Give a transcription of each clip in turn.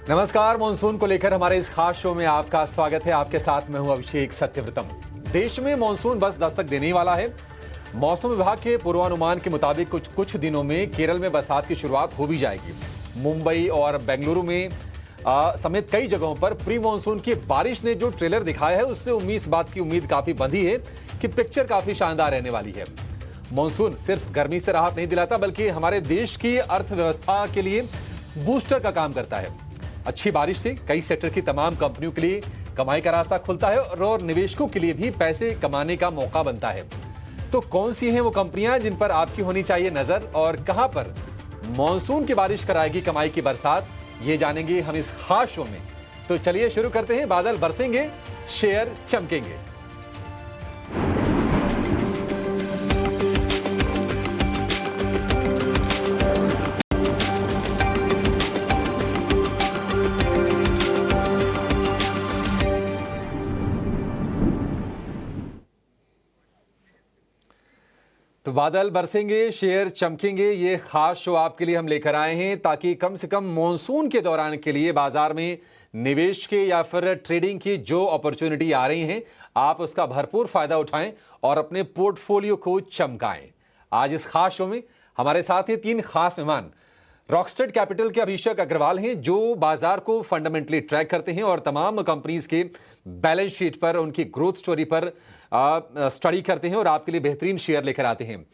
नमस्कार। मानसून को लेकर हमारे इस खास शो में आपका स्वागत है। आपके साथ मैं हूं अभिषेक सत्यव्रतम। देश में मानसून बस दस्तक देने ही वाला है। मौसम विभाग के पूर्वानुमान के मुताबिक कुछ दिनों में केरल में बरसात की शुरुआत हो भी जाएगी। मुंबई और बेंगलुरु में समेत कई जगहों पर प्री मानसून की बारिश ने जो ट्रेलर दिखाया है उससे इस बात की उम्मीद काफी बंधी है कि पिक्चर काफी शानदार रहने वाली है। मानसून सिर्फ गर्मी से राहत नहीं दिलाता बल्कि हमारे देश की अर्थव्यवस्था के लिए बूस्टर का काम करता है। अच्छी बारिश से कई सेक्टर की तमाम कंपनियों के लिए कमाई का रास्ता खुलता है और निवेशकों के लिए भी पैसे कमाने का मौका बनता है। तो कौन सी हैं वो कंपनियां जिन पर आपकी होनी चाहिए नजर और कहां पर मानसून की बारिश कराएगी कमाई की बरसात, ये जानेंगे हम इस खास शो में। तो चलिए शुरू करते हैं। बादल बरसेंगे, शेयर चमकेंगे। तो बादल बरसेंगे, शेयर चमकेंगे, ये खास शो आपके लिए हम लेकर आए हैं ताकि कम से कम मॉनसून के दौरान के लिए बाजार में निवेश के या फिर ट्रेडिंग की जो अपॉर्चुनिटी आ रही हैं, आप उसका भरपूर फायदा उठाएं और अपने पोर्टफोलियो को चमकाएं। आज इस खास शो में हमारे साथ हैं तीन खास मेहमान। रॉकस्टेड कैपिटल के अभिषेक अग्रवाल हैं जो बाजार को फंडामेंटली ट्रैक करते हैं और तमाम कंपनीज के बैलेंस शीट पर उनकी ग्रोथ स्टोरी पर स्टडी करते हैं और आपके लिए बेहतरीन शेयर लेकर आते हैं।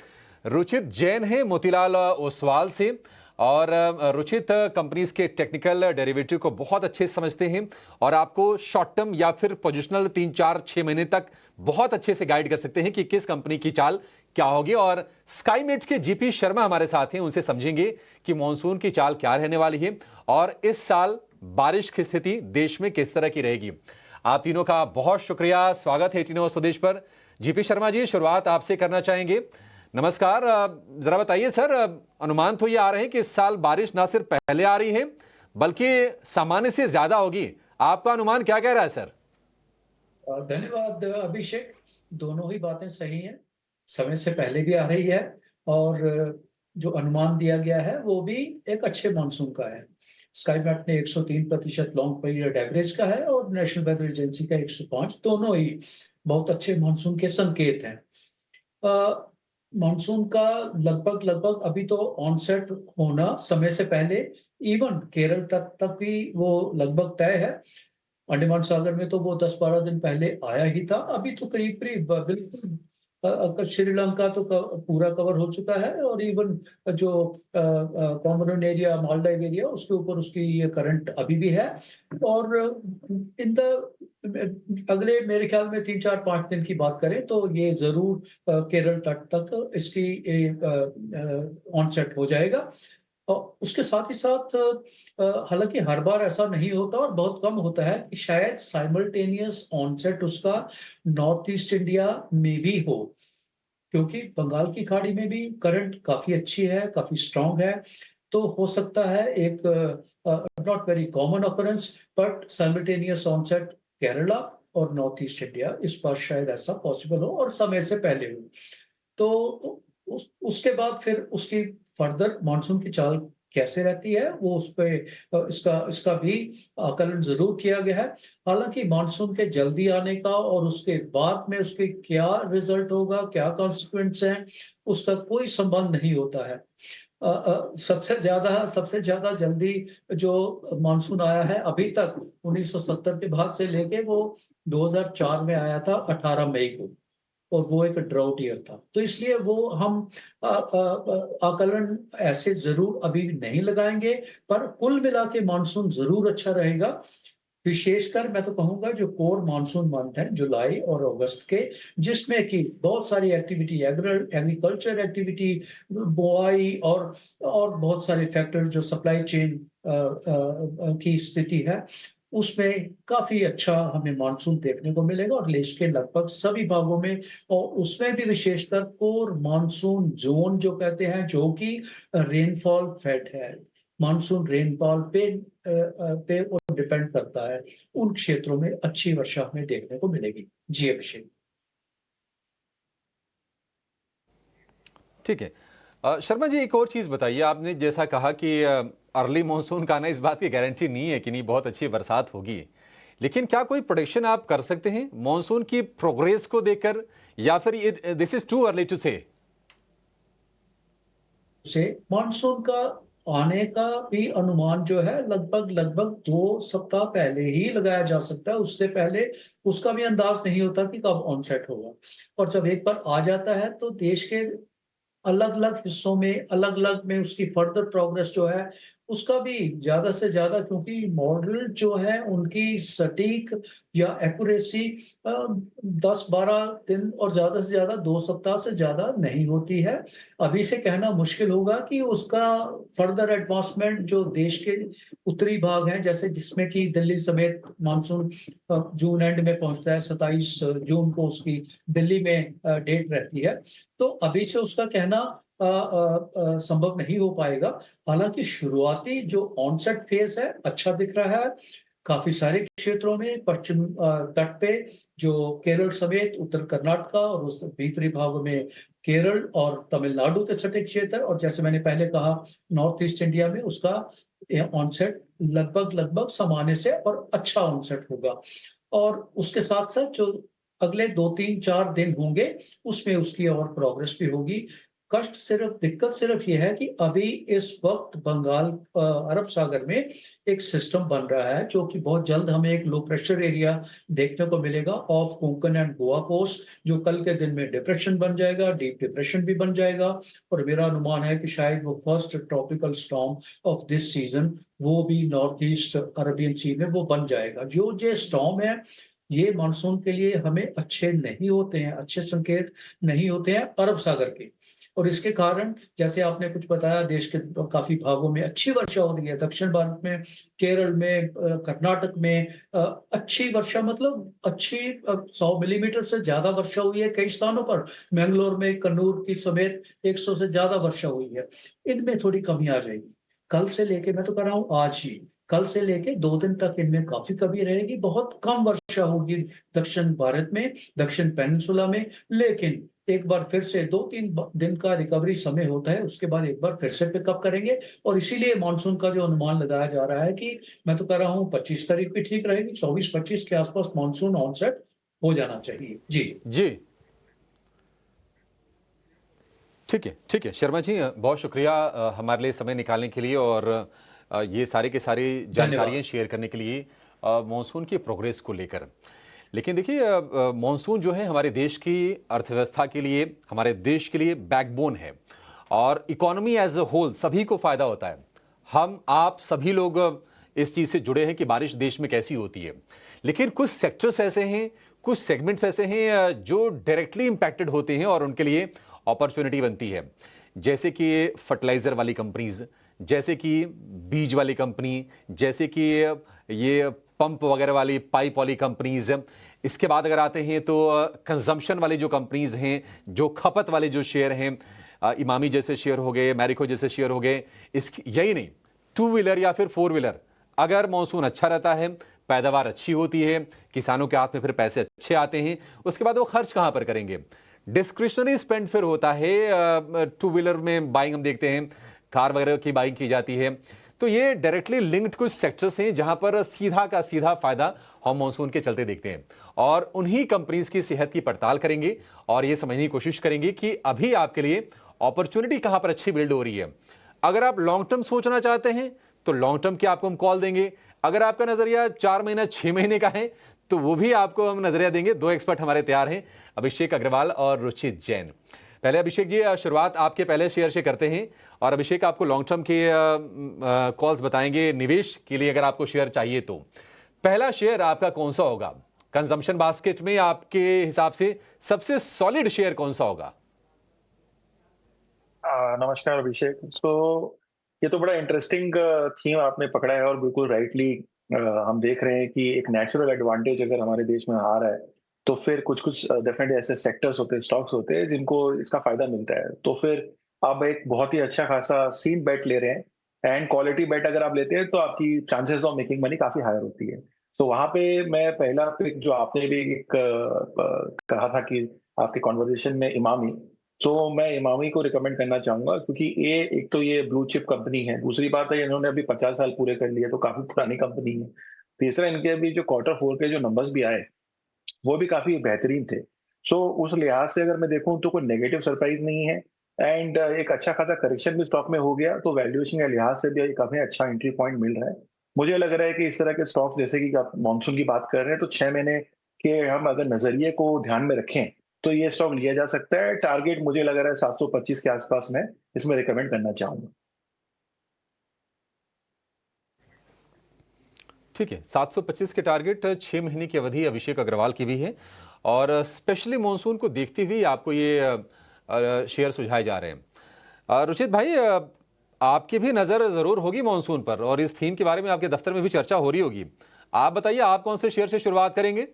रुचित जैन है मोतीलाल ओसवाल से और रुचित कंपनीज के टेक्निकल डेरिवेटिव को बहुत अच्छे से समझते हैं और आपको शॉर्ट टर्म या फिर पोजिशनल 3-4-6 महीने तक बहुत अच्छे से गाइड कर सकते हैं कि किस कंपनी की चाल क्या होगी। और स्काईमेट्स के जीपी शर्मा हमारे साथ हैं, उनसे समझेंगे कि मॉनसून की चाल क्या रहने वाली है और इस साल बारिश की स्थिति देश में किस तरह की रहेगी। आप तीनों का बहुत शुक्रिया, स्वागत है टीनो स्वदेश पर। जीपी शर्मा जी, शुरुआत आपसे करना चाहेंगे। नमस्कार। जरा बताइए सर, अनुमान तो ये आ रहे हैं कि इस साल बारिश ना सिर्फ पहले आ रही है बल्कि सामान्य से ज्यादा होगी। आपका अनुमान क्या कह रहा है सर? धन्यवाद अभिषेक। दोनों ही बातें सही हैं, समय से पहले भी आ रही है और जो अनुमान दिया गया है वो भी एक अच्छे मानसून का है। स्काईमेट ने 103% लॉन्ग पीरियड एवरेज का है और नेशनल वेदर एजेंसी का 105। दोनों ही बहुत अच्छे मानसून के संकेत हैं। मानसून का लगभग अभी तो ऑनसेट होना समय से पहले इवन केरल तक भी वो लगभग तय है। अंडमान सागर में तो वो 10-12 दिन पहले आया ही था। अभी तो करीब बिल्कुल श्रीलंका तो पूरा कवर हो चुका है और इवन जो कॉमन एरिया मालदीव एरिया उसके ऊपर उसकी ये करंट अभी भी है। और इन द अगले मेरे ख्याल में 3-4-5 दिन की बात करें तो ये जरूर केरल तट तक इसकी ऑनसेट हो जाएगा। और उसके साथ ही साथ हालांकि हर बार ऐसा नहीं होता और बहुत कम होता है कि शायद साइमल्टेनियस ऑनसेट उसका नॉर्थ ईस्ट इंडिया में भी हो, क्योंकि बंगाल की खाड़ी में भी करंट काफी अच्छी है, काफी स्ट्रांग है। तो हो सकता है एक not very common occurrence but simultaneous onset Kerala और नॉर्थ ईस्ट इंडिया, इस बार शायद ऐसा पॉसिबल हो और समय से पहले हो। तो उसके बाद फिर उसकी फर्दर मानसून की चाल कैसे रहती है वो उस पे इसका भी आकलन जरूर किया गया है। हालांकि मानसून के जल्दी आने का और उसके बाद में उसके क्या रिजल्ट होगा, क्या कॉन्सिक्वेंस हैं, उसका कोई संबंध नहीं होता है। सबसे ज्यादा जल्दी जो मानसून आया है अभी तक 1970 के बाद से लेके वो 2004 में आया था 18 मई को, और वो एक ड्राउट ईयर था। तो इसलिए वो हम आकलन ऐसे जरूर अभी नहीं लगाएंगे, पर कुल मिला के मानसून जरूर अच्छा रहेगा। विशेषकर मैं तो कहूंगा जो कोर मानसून मंथ है जुलाई और अगस्त के, जिसमें कि बहुत सारी एक्टिविटी, एग्रीकल्चर एक्टिविटी, बुआई और बहुत सारे फैक्टर्स जो सप्लाई चेन की स्थिति है उसमें काफी अच्छा हमें मानसून देखने को मिलेगा और देश के लगभग सभी भागों में। और उसमें भी विशेषकर कोर मानसून जोन जो कहते हैं, जो कि रेनफॉल फेड है, मानसून रेनफॉल पे डिपेंड करता है, उन क्षेत्रों में अच्छी वर्षा हमें देखने को मिलेगी। जी अभिषेक। ठीक है। शर्मा जी, एक और चीज़ बताइए। आपने जैसा कहा कि अर्ली मानसून का आना इस बात की गारंटी नहीं है कि नहीं बहुत अच्छी बरसात होगी, लेकिन क्या कोई प्रोडिक्शन आप कर सकते हैं मानसून की प्रोग्रेस को देखकर, या फिर ये this is too early to say? से मानसून का आने का भी अनुमान जो है लगभग लगभग 2 सप्ताह पहले ही लगाया जा सकता है। उससे पहले उसका भी अंदाज नहीं होता कि कब ऑनसेट होगा। और जब एक बार आ जाता है तो देश के अलग-अलग हिस्सों में, अलग-अलग में उसकी फर्दर प्रोग्रेस जो है, उसका भी ज़्यादा से ज़्यादा, क्योंकि मॉडल जो है उनकी सटीक या एक्यूरेसी 10-12 दिन और ज़्यादा से ज़्यादा 2 सप्ताह से ज़्यादा नहीं होती है। अभी से कहना मुश्किल होगा कि उसका फर्दर एडवांसमेंट जो देश के उत्तरी भाग हैं, जैसे जिसमें कि दिल्ली समेत मानसून जून एंड में पहुँचता है, 27 जून को उसकी दिल्ली में डेट रहती है। तो अभी से उसका कहना संभव नहीं हो पाएगा। हालाँकि शुरुआती जो ऑनसेट फ़ेज़ है, अच्छा दिख रहा है। काफ़ी सारे क्षेत्रों में पश्चिम तट पे जो केरल समेत उत्तर कर्नाटका और उस भीतरी भागों में केरल और तमिलनाडु के सटे क्षेत्र, और जैसे मैंने पहले कहा नॉर्थ ईस्ट इंडिया में उसका ऑनसेट लगभग-लगभग सामान्य से और अच्छा ऑनसेट होगा। और उसके साथ-साथ जो अगले 2, 3, 4 दिन होंगे, उसमें उसकी और प्रोग्रेस भी होगी। दिक्कत सिर्फ ये है कि अभी इस वक़्त बंगाल अरब सागर में एक सिस्टम बन रहा है, जो कि बहुत जल्द हमें एक लो प्रेशर एरिया देखने को मिलेगा of Konkan and Goa coast, जो कल के दिन में डिप्रेशन बन जाएगा, डीप डिप्रेशन भी बन जाएगा। और मेरा अनुमान है कि शायद वो first tropical storm of this season वो भी नॉर्थ ईस्ट अरेबियन सी में वो बन जाएगा। जो ये स्टॉर्म है, ये मानसून के लिए हमें अच्छे नहीं होते हैं, अच्छे संकेत नहीं होते हैं अरब सागर के। और इसके कारण जैसे आपने कुछ बताया, देश के काफ़ी भागों में अच्छी वर्षा हो रही है। दक्षिण भारत में, केरल में, कर्नाटक में अच्छी वर्षा, मतलब अच्छी 100 मिलीमीटर से ज़्यादा वर्षा हुई है कई स्थानों पर। मैंगलोर में, कन्नूर की समेत 100 से ज़्यादा वर्षा हुई है। इनमें थोड़ी कमी आ जाएगी। कल से लेके, मैं तो कह रहा हूँ आज ही, कल से लेके 2 दिन तक इनमें काफ़ी कमी रहेगी। बहुत कम वर्षा होगी दक्षिण भारत में, दक्षिण पेनिनसुला में। लेकिन एक बार फिर से 2-3 दिन का रिकवरी समय होता है, उसके बाद एक बार फिर से पिकअप करेंगे। और इसीलिए मानसून का जो अनुमान लगाया जा रहा है कि मैं तो कह रहा हूँ 25 तारीख भी ठीक रहेगी, 24-25 के आसपास मानसून ऑनसेट हो जाना चाहिए। जी, जी, ठीक है, ठीक है। शर्मा जी, बहुत शुक्रिया हमारे लिए समय निकालने के लिए, और ये सारी की सारी धन्यवाद। जानकारियाँ शेयर करने के लिए मानसून की प्रोग्रेस को लेकर। लेकिन देखिए, मानसून जो है हमारे देश की अर्थव्यवस्था के लिए, हमारे देश के लिए बैकबोन है, और इकोनॉमी एज अ होल सभी को फायदा होता है। हम आप सभी लोग इस चीज़ से जुड़े हैं कि बारिश देश में कैसी होती है। लेकिन कुछ सेक्टर्स ऐसे हैं, कुछ सेगमेंट्स ऐसे हैं जो डायरेक्टली इम्पैक्टेड होते हैं और उनके लिए अपॉर्चुनिटी बनती है। जैसे कि फर्टिलाइज़र वाली कंपनीज, जैसे कि बीज वाली कंपनी, जैसे कि ये पंप वगैरह वाली पाइप वाली कंपनीज। इसके बाद अगर आते हैं तो कंजम्पशन वाली जो कंपनीज हैं, जो खपत वाले जो शेयर हैं, इमामी जैसे शेयर हो गए, मैरिको जैसे शेयर हो गए। इसकी यही नहीं, टू व्हीलर या फिर फोर व्हीलर, अगर मॉनसून अच्छा रहता है, पैदावार अच्छी होती है, किसानों के हाथ में फिर पैसे अच्छे आते हैं, उसके बाद वो खर्च कहां पर करेंगे? डिस्क्रिशनरी स्पेंड फिर होता है। टू व्हीलर में बाइंग हम देखते हैं, कार वगैरह की बाइंग की जाती है। तो ये डायरेक्टली लिंक्ड कुछ सेक्टर्स हैं जहां पर सीधा का सीधा फायदा हम मॉनसून के चलते देखते हैं, और उन्हीं कंपनीज की सेहत की पड़ताल करेंगे और ये समझने की कोशिश करेंगे कि अभी आपके लिए अपॉर्चुनिटी कहां पर अच्छी बिल्ड हो रही है। अगर आप लॉन्ग टर्म सोचना चाहते हैं तो लॉन्ग टर्म की आपको हम कॉल देंगे। अगर आपका नजरिया 4 महीना 6 महीने का है तो वो भी आपको हम नजरिया देंगे। दो एक्सपर्ट हमारे तैयार हैं, अभिषेक अग्रवाल और रुचित जैन। पहले अभिषेक जी, शुरुआत आपके पहले शेयर से करते हैं, और अभिषेक आपको लॉन्ग टर्म के कॉल्स बताएंगे निवेश के लिए अगर आपको शेयर चाहिए तो। पहला शेयर आपका कौन सा होगा कंजम्पशन बास्केट में? आपके हिसाब से सबसे सॉलिड शेयर कौन सा होगा? नमस्कार अभिषेक। ये तो बड़ा इंटरेस्टिंग थीम आपने पकड़ा है, और बिल्कुल राइटली हम देख रहे हैं कि एक नेचुरल एडवांटेज अगर हमारे देश में आ रहा है, तो फिर कुछ-कुछ डेफिनेटली ऐसे सेक्टर्स होते हैं, स्टॉक्स होते हैं जिनको इसका फायदा मिलता है। तो फिर आप एक बहुत ही अच्छा खासा सीन बेट ले रहे हैं, एंड क्वालिटी बेट अगर आप लेते हैं तो आपकी चांसेस ऑफ मेकिंग मनी काफ़ी हायर होती है। सो वहाँ पे मैं पहला पिक जो आपने भी एक कहा था कि आपके कन्वर्सेशन में इमामी, सो मैं इमामी को रिकमेंड करना चाहूँगा क्योंकि ये एक तो ये ब्लू चिप कंपनी है, दूसरी बात है इन्होंने अभी 50 साल पूरे कर लिए तो काफ़ी पुरानी कंपनी है। तीसरा इनके अभी जो क्वार्टर 4 के जो नंबर्स भी आए, वो भी काफ़ी बेहतरीन थे। सो उस लिहाज से अगर मैं देखूँ तो कोई नेगेटिव सरप्राइज़ नहीं है एंड एक अच्छा खासा करेक्शन भी स्टॉक में हो गया, तो वैल्यूएशन के लिहाज से भी काफ़ी अच्छा एंट्री पॉइंट मिल रहा है। मुझे लग रहा है कि इस तरह के स्टॉक जैसे कि आप मॉनसून की बात कर रहे हैं, तो 6 महीने के हम अगर नज़रिए को ध्यान में रखें, तो ये स्टॉक लिया जा सकता है। टारगेट मुझे लग रहा है 725 के आस-पास मैं इसमें रिकमेंड करना चाहूँगा। ठीक है, 725 के टारगेट 6 महीने की अवधि अभिषेक अग्रवाल की भी है और स्पेशली मॉनसून को देखते हुए आपको ये शेयर सुझाए जा रहे हैं। रुचित भाई, आपकी भी नज़र ज़रूर होगी मॉनसून पर और इस थीम के बारे में आपके दफ्तर में भी चर्चा हो रही होगी। आप बताइए, आप कौन से शेयर से शुरुआत करेंगे?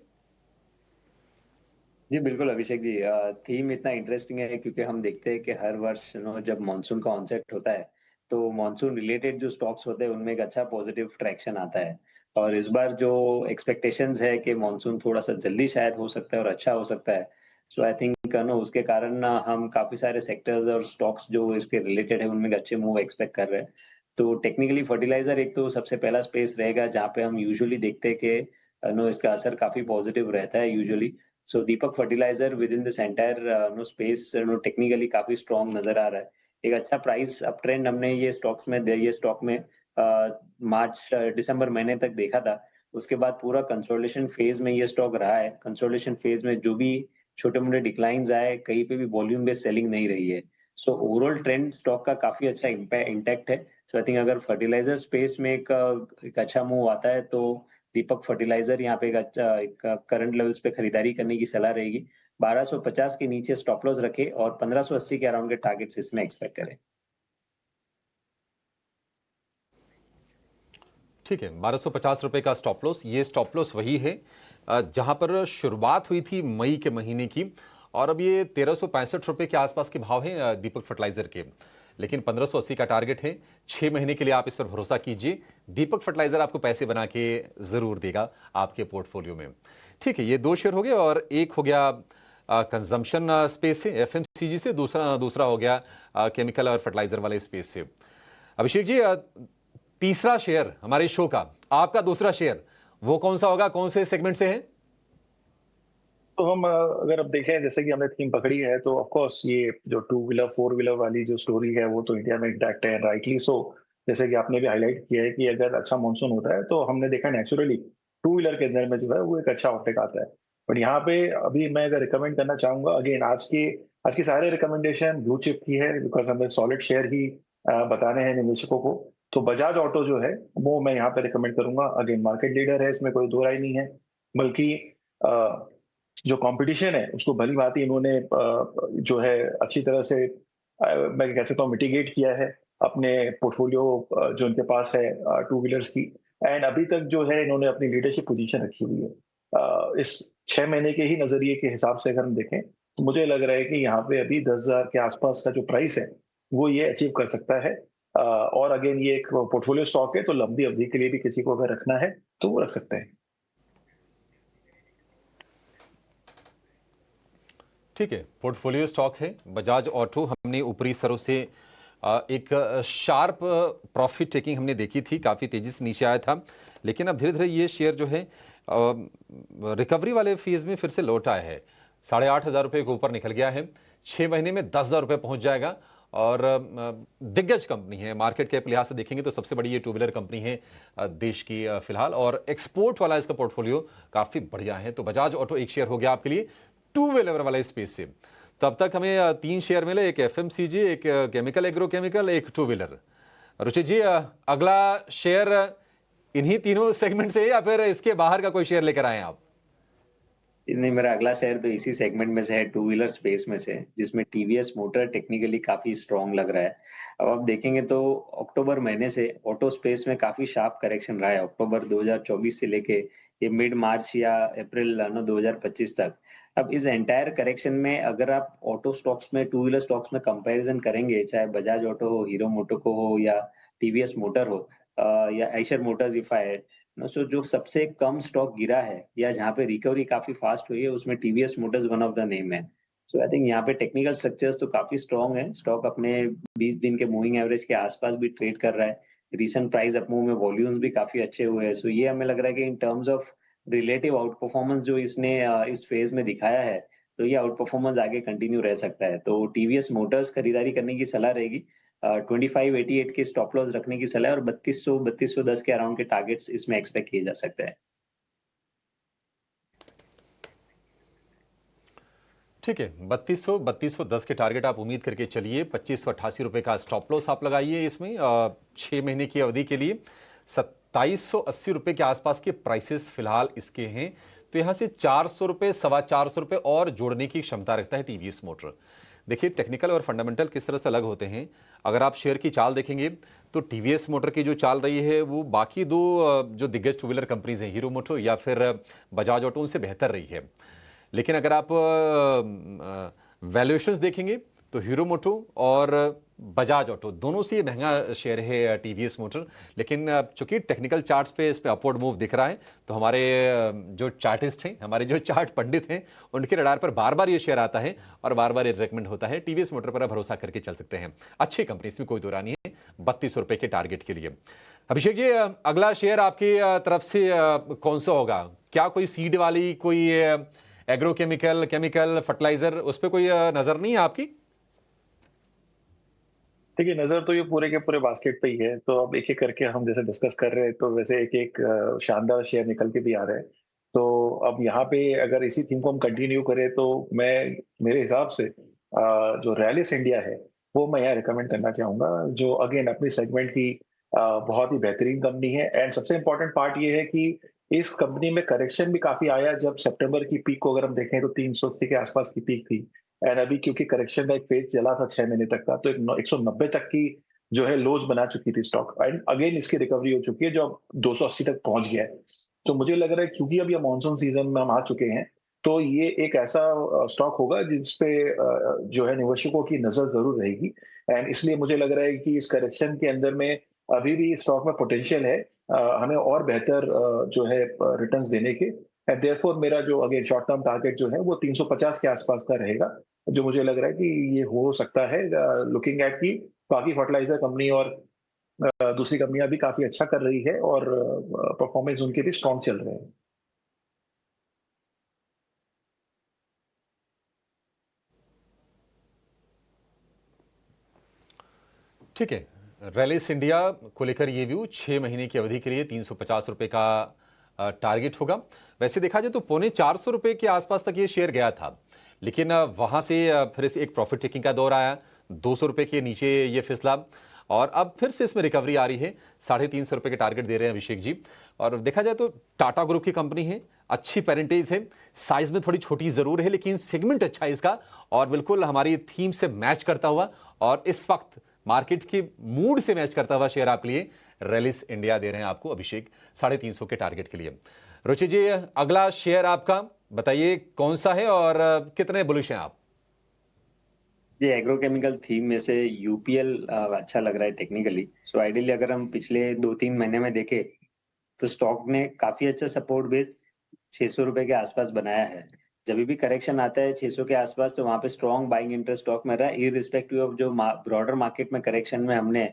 जी, बिल्कुल अभिषेक जी। थीम इतना इंटरेस्टिंग है क्योंकि हम देखते हैं कि हर वर्ष जब मानसून का ऑनसेट होता है, तो मानसून रिलेटेड जो स्टॉक्स होते हैं, उनमें एक अच्छा पॉजिटिव ट्रैक्शन आता है। और इस बार जो एक्सपेक्टेशंस है कि मानसून थोड़ा-सा जल्दी शायद हो सकता है और अच्छा हो सकता है। सो आई थिंक उसके कारण हम काफ़ी सारे सेक्टर्स और स्टॉक्स जो इसके रिलेटेड है, उनमें एक अच्छे मूव एक्सपेक्ट कर रहे हैं। तो टेक्निकली फर्टिलाइज़र एक तो सबसे पहला स्पेस रहेगा, जहाँ पे हम यूजुअली देखते हैं कि इसका असर काफ़ी पॉजिटिव रहता है usually. So Deepak fertiliser within this entire space technically काफी स्ट्रांग नजर आ रहा है। एक अच्छा प्राइस अप ट्रेंड हमने ये स्टॉक में मार्च दिसंबर महीने तक देखा था। उसके बाद पूरा कंसोलिडेशन फेज में ये स्टॉक रहा है। कंसोलिडेशन फेज में जो भी छोटे मोटे डिक्लाइंस आए, कहीं पे भी वॉल्यूम बेस्ड सेलिंग नहीं रही है। सो ओवरऑल ट्रेंड स्टॉक का काफी अच्छा इंटैक्ट है। सो आई थिंक अगर फर्टिलाइजर स्पेस में एक अच्छा मूव आता है, तो दीपक फर्टिलाइजर यहाँ पे एक करंट लेवल्स पे खरीदारी करने की सलाह रहेगी। 1250 के नीचे स्टॉप लॉस रखें और 1580 के अराउंड के टारगेट्स इसमें एक्सपेक्ट करें। ठीक है, 1250 रुपए का स्टॉप लॉस। ये स्टॉप लॉस वही है जहां पर शुरुआत हुई थी मई के महीने की और अब ये 1365 रुपए के आसपास के भाव हैं दीपक फर्टिलाइजर के। लेकिन 1580 का टारगेट है। 6 महीने के लिए आप इस पर भरोसा कीजिए। दीपक फर्टिलाइजर आपको पैसे बना के जरूर देगा आपके पोर्टफोलियो में। ठीक है, ये दो शेयर हो गए और एक हो गया कंजम्पशन स्पेस से, एफएमसीजी से, दूसरा दूसरा हो गया केमिकल और फर्टिलाइजर वाले स्पेस से। अभिषेक जी, तीसरा शेयर हमारे शो का, आपका दूसरा शेयर वो कौन सा होगा, कौन से सेगमेंट से है? तो हम अगर अब देखें जैसे कि हमने थीम पकड़ी है तो ऑफ कोर्स ये जो टू व्हीलर फोर व्हीलर वाली जो स्टोरी है वो तो इंडिया में इंटैक्ट है, राइटली सो। जैसे कि आपने भी हाईलाइट किया है कि अगर अच्छा मानसून होता है तो हमने देखा नेचुरली टू व्हीलर के अंदर में जो है वो एक अच्छा ऑप्टेक आता है। बट यहाँ पे अभी मैं अगर रिकमेंड करना चाहूंगा, अगेन आज की सारे रिकमेंडेशन ब्लू चिप की है बिकॉज हमें सॉलिड शेयर ही बताने हैं निवेशकों को। तो बजाज ऑटो जो है वो मैं यहाँ पे रिकमेंड करूंगा। अगेन मार्केट लीडर है, इसमें कोई दो राय नहीं है। बल्कि जो कंपटीशन है उसको भली भांति इन्होंने जो है अच्छी तरह से मैं कह सकता हूँ मिटिगेट किया है अपने पोर्टफोलियो जो इनके पास है टू व्हीलर्स की। एंड अभी तक जो है इन्होंने अपनी लीडरशिप पोजीशन रखी हुई है। इस 6 महीने के ही नजरिए के हिसाब से अगर हम देखें तो मुझे लग रहा है कि यहाँ पे अभी 10,000 के आसपास का जो प्राइस है वो ये अचीव कर सकता है। और अगेन ये एक पोर्टफोलियो स्टॉक है तो लंबी अवधि के लिए भी किसी को अगर रखना है तो वो रख सकते हैं। ठीक है, पोर्टफोलियो स्टॉक है बजाज ऑटो। हमने ऊपरी स्तरों से एक शार्प प्रॉफिट टेकिंग हमने देखी थी, काफ़ी तेज़ी से नीचे आया था, लेकिन अब धीरे धीरे ये शेयर जो है रिकवरी वाले फेज में फिर से लौट आया है। 8,500 रुपये के ऊपर निकल गया है। 6 महीने में 10,000 रुपये पहुंच जाएगा और दिग्गज कंपनी है। मार्केट कैप लिहाज से देखेंगे तो सबसे बड़ी ये टू व्हीलर कंपनी है देश की फिलहाल, और एक्सपोर्ट वाला इसका पोर्टफोलियो काफ़ी बढ़िया है। तो बजाज ऑटो एक शेयर हो गया आपके लिए टू व्हीलर वाले स्पेस से। तब तक हमें 3 शेयर मिले, एक एफएमसीजी, एक केमिकल एग्रोकेमिकल, एक टू व्हीलर। रुचित जी, अगला शेयर इन्हीं तीनों सेगमेंट से है या फिर इसके बाहर का कोई शेयर लेकर आए आप? नहीं, मेरा अगला शेयर तो इसी सेगमेंट में से है, टू व्हीलर स्पेस में से, जिसमें टीवीएस मोटर टेक्निकली काफी स्ट्रांग लग रहा है। अब आप देखेंगे तो अक्टूबर महीने से ऑटो स्पेस में काफी शार्प करेक्शन रहा है। अक्टूबर 2024 से लेके ये मिड मार्च या अप्रैल 2025 तक। अब इस एंटायर करेक्शन में अगर आप ऑटो स्टॉक्स में, टू व्हीलर स्टॉक्स में कंपैरिजन करेंगे, चाहे बजाज ऑटो हो, हीरो मोटोको हो या टीवीएस मोटर हो, या आइशर मोटर्स इफ आई, सो जो सबसे कम स्टॉक गिरा है या जहाँ पे रिकवरी काफी फास्ट हुई है, उसमें TVS Motors one of the name है। सो आई थिंक यहाँ पे टेक्निकल स्ट्रक्चर्स तो काफी स्ट्रॉन्ग है, स्टॉक अपने 20 दिन के मूविंग एवरेज के आसपास भी ट्रेड कर रहा है, रीसेंट प्राइस अपमूव में वॉल्यूम्स भी काफी अच्छे हुए हैं। सो ये हमें लग रहा है कि in terms of relative out performance जो इसने इस फेज में दिखाया है, तो ये आउट परफॉर्मेंस आगे कंटिन्यू रह सकता है। तो टीवीएस मोटर्स खरीदारी करने की सलाह रहेगी, 2588 के स्टॉप लॉस रखने की सलाह है, और 3210 के अराउंड के टारगेट्स इसमें एक्सपेक्ट किए जा सकते हैं। ठीक है, 3210 के टारगेट आप उम्मीद करके चलिए। 2588 रुपए का स्टॉप लॉस आप लगाइए इसमें 6 महीने की अवधि के लिए। 2780 रुपए के आसपास के प्राइसेस फिलहाल इसके हैं, तो यहां से 400 रुपए, 425 रुपए और जोड़ने की क्षमता रखता है टीवीएस मोटर। देखिए, टेक्निकल और फंडामेंटल किस तरह से अलग होते हैं। अगर आप शेयर की चाल देखेंगे तो टीवीएस मोटर की जो चाल रही है वो बाकी दो जो दिग्गज टू व्हीलर कंपनीज हैं, हीरो मोटो या फिर बजाज ऑटो, उनसे बेहतर रही है। लेकिन अगर आप वैल्यूएशंस देखेंगे तो हीरो मोटो और बजाज ऑटो दोनों से महंगा शेयर है टीवीएस मोटर। लेकिन चूंकि टेक्निकल चार्ट्स पे इस पे अपवर्ड मूव दिख रहा है, तो हमारे जो चार्टिस्ट हैं, हमारे जो चार्ट पंडित हैं, उनके रडार पर बार बार ये शेयर आता है और बार बार ये रिकमेंड होता है। टीवीएस मोटर पर आप भरोसा करके चल सकते हैं, अच्छी कंपनी, इसमें कोई दो राय नहीं है। 32 रुपए के टारगेट के लिए। अभिषेक जी, अगला शेयर आपकी तरफ से कौन सा होगा? क्या कोई सीड वाली, कोई एग्रोकेमिकल, केमिकल, फर्टिलाइजर, उस पर कोई नजर नहीं है आपकी? देखिए, नजर तो ये पूरे के पूरे बास्केट पे ही है। तो अब एक एक करके हम जैसे डिस्कस कर रहे हैं, तो वैसे एक एक शानदार शेयर निकल के भी आ रहे हैं। तो अब यहाँ पे अगर इसी थीम को हम कंटिन्यू करें, तो मैं मेरे हिसाब से जो रैलिस इंडिया है वो मैं यहाँ रिकमेंड करना चाहूंगा, जो अगेन अपनी सेगमेंट की बहुत ही बेहतरीन कंपनी है। एंड सबसे इम्पोर्टेंट पार्ट ये है कि इस कंपनी में करेक्शन भी काफी आया। जब सितंबर की पीक को अगर हम देखें तो 380 के आसपास की पीक थी, एंड अभी क्योंकि करेक्शन का एक फेज चला था 6 महीने तक का, तो 190 तक की जो है लोज बना चुकी थी स्टॉक, एंड अगेन इसकी रिकवरी हो चुकी है जो अब 280 तक पहुंच गया है। तो मुझे लग रहा है क्योंकि अब ये मानसून सीजन में हम आ चुके हैं, तो ये एक ऐसा स्टॉक होगा जिसपे जो है निवेशकों की नजर जरूर रहेगी। एंड इसलिए मुझे लग रहा है कि इस करेक्शन के अंदर में अभी भी स्टॉक में पोटेंशियल है हमें और बेहतर जो है रिटर्न्स देने के। एंड देयरफॉर मेरा जो अगेन शॉर्ट टर्म टारगेट जो है वो 350 के आसपास का रहेगा, जो मुझे लग रहा है कि ये हो सकता है, लुकिंग एट की बाकी फर्टिलाइजर कंपनी और दूसरी कंपनियां भी काफी अच्छा कर रही है और परफॉर्मेंस उनके भी स्ट्रॉन्ग चल रहे हैं। ठीक है, रैलिस इंडिया को लेकर ये व्यू 6 महीने की अवधि के लिए 350 रुपए का टारगेट होगा। वैसे देखा जाए तो 325 रुपए के आसपास तक ये शेयर गया था, लेकिन वहां से फिर से एक प्रॉफिट टेकिंग का दौर आया, 200 रुपए के नीचे ये फिसला और अब फिर से इसमें रिकवरी आ रही है। 350 रुपए के टारगेट दे रहे हैं अभिषेक जी। और देखा जाए तो टाटा ग्रुप की कंपनी है, अच्छी पेरेंटेज है, साइज में थोड़ी छोटी जरूर है, लेकिन सेगमेंट अच्छा है इसका और बिल्कुल हमारी थीम से मैच करता हुआ और इस वक्त मार्केट के मूड से मैच करता हुआ शेयर आपके लिए रैलिस इंडिया दे रहे हैं आपको अभिषेक 350 के टारगेट के लिए। रुचि जी, अगला शेयर आपका बताइए कौन सा है और कितने बुलिश हैं आप? ये एग्रोकेमिकल थीम में से यूपीएल अच्छा लग रहा है टेक्निकली। सो आइडियली अगर हम पिछले 2-3 महीने में देखें तो स्टॉक ने काफी अच्छा सपोर्ट बेस 600 रुपए के आसपास बनाया है। जब भी करेक्शन आता है 600 के आसपास, तो वहां पे स्ट्रॉन्ग बाइंग इंटरेस्ट स्टॉक में रहा है, इररिस्पेक्टिव ऑफ जो ब्रॉडर मार्केट में करेक्शन में हमने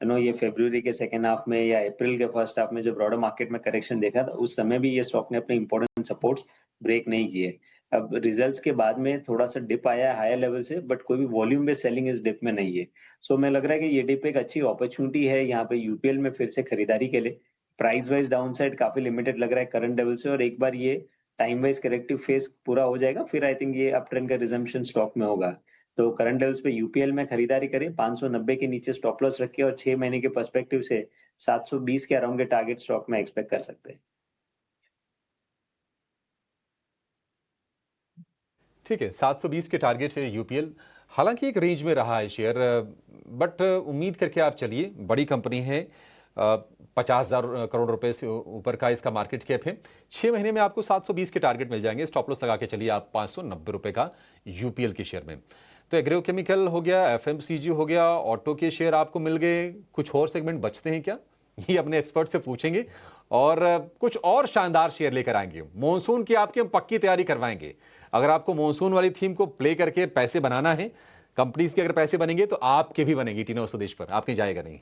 ये फरवरी के सेकेंड हाफ में या अप्रैल के फर्स्ट हाफ में जो ब्रॉडर मार्केट में करेक्शन देखा था, उस समय भी ये स्टॉक ने अपने इंपॉर्टेंट सपोर्ट्स ब्रेक नहीं किए। अब रिजल्ट्स के बाद में थोड़ा सा डिप आया है हायर लेवल से, बट कोई भी वॉल्यूम बेस्ड सेलिंग इस डिप में नहीं है। सो मैं लग रहा है कि ये डिप एक अच्छी अपॉर्चुनिटी है यहाँ पे यूपीएल में फिर से खरीदारी के लिए। प्राइस वाइज डाउनसाइड काफी लिमिटेड लग रहा है करंट लेवल से, और एक बार ये टाइम वाइज करेक्टिव फेज पूरा हो जाएगा, फिर आई थिंक ये अप ट्रेंड का रिजम्पशन स्टॉक में होगा। तो करंट लेवल्स पे यूपीएल में खरीदारी करें, 590 के नीचे स्टॉप लॉस रखिए और 6 महीने के पर्सपेक्टिव से 720 के अराउंड के टारगेट स्टॉक में एक्सपेक्ट कर सकते हैं। ठीक है, 720 के टारगेट है यूपीएल। हालांकि एक रेंज में रहा है शेयर, बट उम्मीद करके आप चलिए, बड़ी कंपनी है, 50,000 करोड़ रुपए से ऊपर का इसका मार्केट कैप है। 6 महीने में आपको 720 के टारगेट मिल जाएंगे। स्टॉप लॉस लगा के चलिए आप 590 रुपए का यूपीएल के शेयर में। तो एग्रोकेमिकल हो गया, एफएमसीजी हो गया, ऑटो के शेयर आपको मिल गए, कुछ और सेगमेंट बचते हैं क्या? ये अपने एक्सपर्ट से पूछेंगे और कुछ और शानदार शेयर लेकर आएंगे। मॉनसून की आपकी हम पक्की तैयारी करवाएंगे। अगर आपको मॉनसून वाली थीम को प्ले करके पैसे बनाना है, कंपनीज के अगर पैसे बनेंगे तो आपके भी बनेंगे टीना स्वदेश पर, आप कहीं जाएगा नहीं।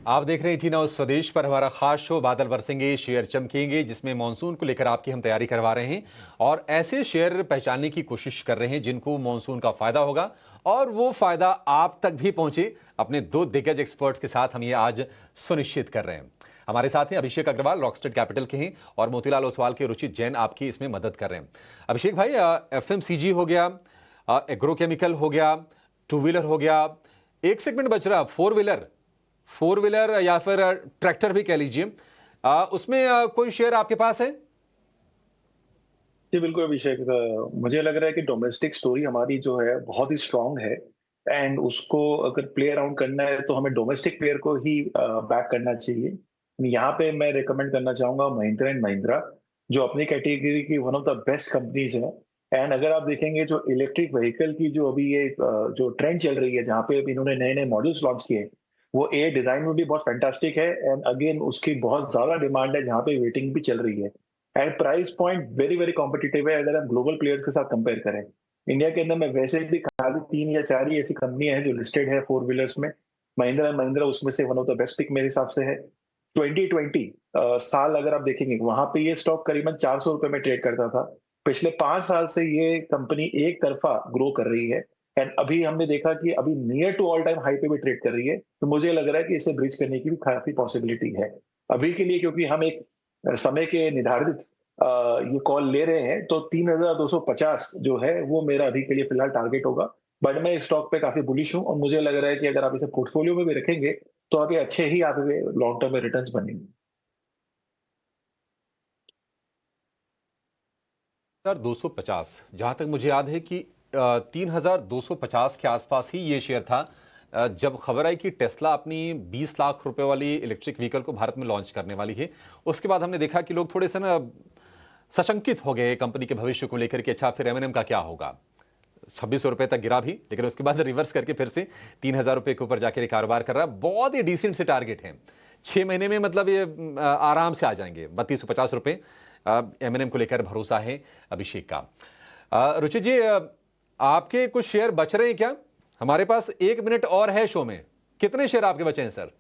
आप देख रहे हैं टीना स्वदेश पर हमारा खास शो बादल बरसेंगे शेयर चमकेंगे, जिसमें मॉनसून को लेकर आपकी हम तैयारी करवा रहे हैं और ऐसे शेयर पहचानने की कोशिश कर रहे हैं जिनको मॉनसून का फायदा होगा और वो फायदा आप तक भी पहुंचे। अपने दो दिग्गज एक्सपर्ट्स के साथ हम ये आज सुनिश्चित कर रहे हैं। हमारे साथ हैं अभिषेक अग्रवाल, रॉकस्टेड कैपिटल के हैं, और मोतीलाल ओसवाल के रुचित जैन आपकी इसमें मदद कर रहे हैं। अभिषेक भाई, FMCG हो गया, एग्रोकेमिकल हो गया, टू व्हीलर हो गया, एक सेगमेंट बच रहा फोर व्हीलर या फिर ट्रैक्टर भी कह लीजिए, उसमें कोई शेयर आपके पास है? जी बिल्कुल अभिषेक, मुझे लग रहा है कि डोमेस्टिक स्टोरी हमारी जो है बहुत ही स्ट्रांग है, एंड उसको अगर प्ले अराउंड करना है तो हमें डोमेस्टिक प्लेयर को ही बैक करना चाहिए। यहाँ पे मैं रिकमेंड करना चाहूंगा महिंद्रा एंड महिंद्रा, जो अपनी कैटेगरी की one of the best companies है। एंड अगर आप देखेंगे जो इलेक्ट्रिक व्हीकल की जो अभी ये जो ट्रेंड चल रही है, जहाँ पे अभी इन्होंने नए नए मॉडल्स लॉन्च किए, वो डिजाइन में भी बहुत फैंटास्टिक है, एंड अगेन उसकी बहुत ज्यादा डिमांड है, जहाँ पे वेटिंग भी चल रही है, and price point very very competitive है अगर हम ग्लोबल प्लेयर्स के साथ कंपेयर करें। इंडिया के अंदर में वैसे भी खाली 3 या 4 ही ऐसी कंपनियां हैं जो लिस्टेड है 4 व्हीलर्स में। महिंद्रा महिंद्रा उसमें से one of the best pick मेरे हिसाब से है। 2020 साल अगर आप देखेंगे, वहां पे ये स्टॉक करीबन 400 रुपए में ट्रेड करता था। पिछले 5 साल से ये कंपनी एक तरफा ग्रो कर रही है, एंड अभी हमने देखा कि अभी near to all time high पे भी ट्रेड कर रही है। तो मुझे लग रहा है कि इसे ब्रिज करने की भी काफी पॉसिबिलिटी है अभी के लिए, क्योंकि हम एक समय के निर्धारित ये कॉल ले रहे हैं, तो 3250 जो है वो मेरा अभी के लिए फिलहाल टारगेट होगा। बट मैं इस स्टॉक पे काफी बुलिश हूं, और मुझे लग रहा है कि अगर आप इसे पोर्टफोलियो में भी रखेंगे तो आगे अच्छे ही आपके लॉन्ग टर्म में रिटर्न्स बनेंगे। सर 250, जहां तक मुझे याद है कि 3250 के आसपास ही ये शेयर था जब खबर आई कि टेस्ला अपनी 20 लाख रुपए वाली इलेक्ट्रिक व्हीकल को भारत में लॉन्च करने वाली है। उसके बाद हमने देखा कि लोग थोड़े से ना सशंकित हो गए कंपनी के भविष्य को लेकर कि अच्छा फिर M&M का क्या होगा। 2600 रुपए तक गिरा भी, लेकिन उसके बाद रिवर्स करके फिर से 3000 रुपए के ऊपर जाकर कारोबार कर रहा है। बहुत ही डिसेंट से टारगेट है, 6 महीने में मतलब ये आराम से आ जाएंगे 3250 रुपए। M&M को लेकर भरोसा है अभिषेक का। रुचि जी, आपके कुछ शेयर बच रहे हैं क्या? हमारे पास 1 मिनट और है शो में, कितने शेयर आपके बचे हैं सर?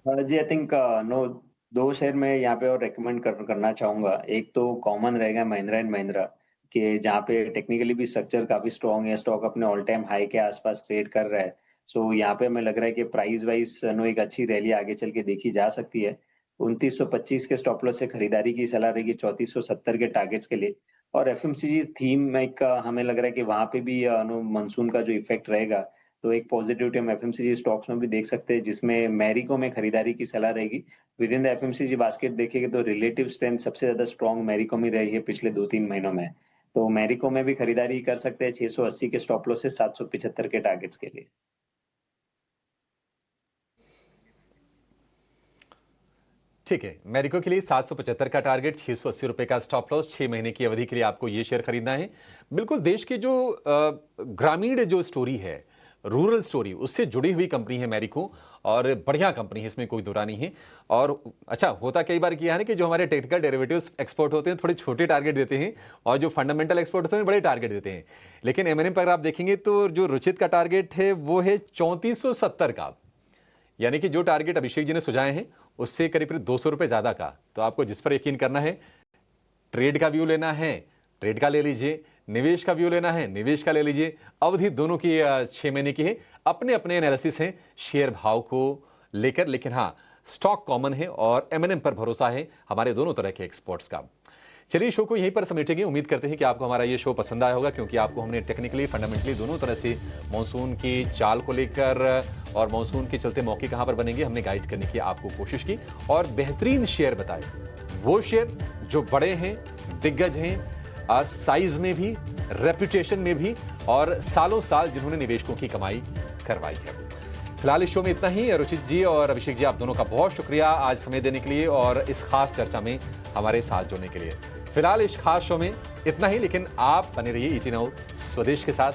जी आई थिंक नो, 2 शेयर मैं यहाँ पे और रेकमेंड करना चाहूंगा। एक तो कॉमन रहेगा महिंद्रा एंड महिंद्रा, के जहाँ पे टेक्निकली भी स्ट्रक्चर काफी स्ट्रॉन्ग है, स्टॉक अपने ऑल टाइम हाई के आसपास ट्रेड कर रहा है। सो यहाँ पे हमें लग रहा है कि प्राइस वाइज नो एक अच्छी रैली आगे चल के देखी जा सकती है। 2925 के स्टॉप लॉस से खरीदारी की सलाह रहेगी 3470 के टारगेट्स के लिए। और FMCG थीम में एक हमें लग रहा है कि वहां पे भी मानसून का जो इफेक्ट रहेगा, तो एक पॉजिटिविटी हम FMCG स्टॉक्स में भी देख सकते हैं, जिसमें मैरिको में खरीदारी की सलाह रहेगी। With in the FMCG basket देखेंगे तो रिलेटिव स्ट्रेंथ सबसे ज्यादा स्ट्रॉन्ग मैरिको में रही है पिछले 2-3 महीनों में, तो मैरिको में भी खरीदारी कर सकते हैं 680 के स्टॉप लॉस से 775 के टारगेट्स के लिए। ठीक है, मैरिको के लिए 775 का टारगेट, 680 रुपए का स्टॉप लॉस, 6 महीने की अवधि के लिए आपको ये शेयर खरीदना है। बिल्कुल देश की जो ग्रामीण जो स्टोरी है, रूरल स्टोरी, उससे जुड़ी हुई कंपनी है मैरिको, और बढ़िया कंपनी है, इसमें कोई दुरा नहीं है। और अच्छा होता कई बार किया है ना कि जो हमारे टेक्निकल डेरिवेटिव्स एक्सपर्ट होते हैं थोड़े छोटे टारगेट देते हैं, और जो फंडामेंटल एक्सपर्ट होते हैं बड़े टारगेट देते हैं। लेकिन M&M पर आप देखेंगे तो जो रुचित का टारगेट है वो है 3470 का, यानी कि जो टारगेट अभिषेक जी ने सुझाए हैं उससे करीब 200 रुपए ज्यादा का। तो आपको जिस पर यकीन करना है, ट्रेड का व्यू लेना है ट्रेड का ले लीजिए, निवेश का व्यू लेना है निवेश का ले लीजिए। अवधि दोनों की 6 महीने की है, अपने अपने एनालिसिस हैं शेयर भाव को लेकर, लेकिन हाँ स्टॉक कॉमन है और M&M पर भरोसा है हमारे दोनों तरह के एक्सपर्ट्स का। चलिए शो को यहीं पर समेटेंगे। उम्मीद करते हैं कि आपको हमारा ये शो पसंद आया होगा, क्योंकि आपको हमने टेक्निकली फंडामेंटली दोनों तरह से मॉनसून की चाल को लेकर और मॉनसून के चलते मौके कहां पर बनेंगे हमने गाइड करने की आपको कोशिश की, और बेहतरीन शेयर बताए, वो शेयर जो बड़े हैं, दिग्गज हैं, साइज में भी, रेपुटेशन में भी, और सालों साल जिन्होंने निवेशकों की कमाई करवाई है। फिलहाल इस शो में इतना ही। रुचित जी और अभिषेक जी, आप दोनों का बहुत शुक्रिया आज समय देने के लिए और इस खास चर्चा में हमारे साथ जुड़ने के लिए। फिलहाल इस खास शो में इतना ही, लेकिन आप बने रहिए ET Now स्वदेश के साथ।